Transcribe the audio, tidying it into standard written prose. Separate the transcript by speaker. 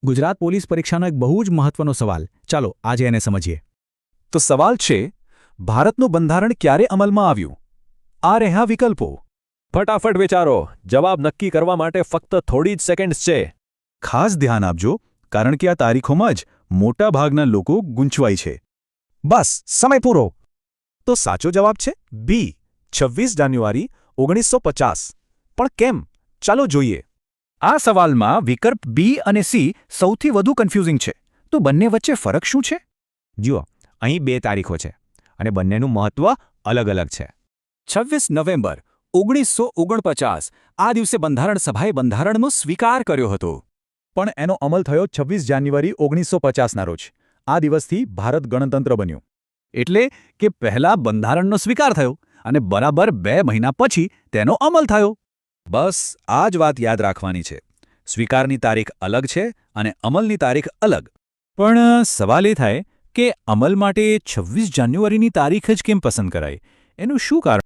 Speaker 1: Gujarat police પરીક્ષાનો એક બહુ જ મહત્વનો સવાલ. ચાલો આજે એને સમજીએ.
Speaker 2: તો સવાલ છે, ભારતનું બંધારણ ક્યારે અમલમાં આવ્યું? આ રહ્યા વિકલ્પો.
Speaker 3: ફટાફટ વિચારો, જવાબ નક્કી કરવા માટે ફક્ત થોડી જ સેકન્ડ્સ છે.
Speaker 2: ખાસ ધ્યાન આપજો, કારણ કે આ તારીખોમાં જ મોટાભાગના લોકો ગૂંચવાય છે.
Speaker 4: બસ સમય પૂરો.
Speaker 2: તો સાચો જવાબ છે બી, 26 જાન્યુઆરી 1950. પણ કેમ? ચાલો જોઈએ.
Speaker 4: આ સવાલમાં વિકલ્પ બી અને સી સૌથી વધુ કન્ફ્યુઝિંગ છે. તો બંને વચ્ચે ફરક શું છે?
Speaker 5: જુઓ, અહીં 2 તારીખો છે અને બંનેનું મહત્વ અલગ અલગ છે.
Speaker 1: 26 નવેમ્બર 1949 આ દિવસે બંધારણ સભાએ બંધારણનો સ્વીકાર કર્યો હતો.
Speaker 2: પણ એનો અમલ થયો 26 જાન્યુઆરી 1950ના રોજ. આ દિવસથી ભારત ગણતંત્ર બન્યું.
Speaker 4: એટલે કે પહેલા બંધારણનો સ્વીકાર થયો અને બરાબર 2 મહિના પછી તેનો અમલ થયો.
Speaker 2: બસ આ જ વાત યાદ રાખવાની છે. સ્વીકારની તારીખ અલગ છે અને અમલની તારીખ અલગ.
Speaker 5: પણ સવાલ એ થાય કે અમલ માટે 26 જાન્યુઆરીની તારીખ જ કેમ પસંદ કરાઈ? એનું શું કારણ?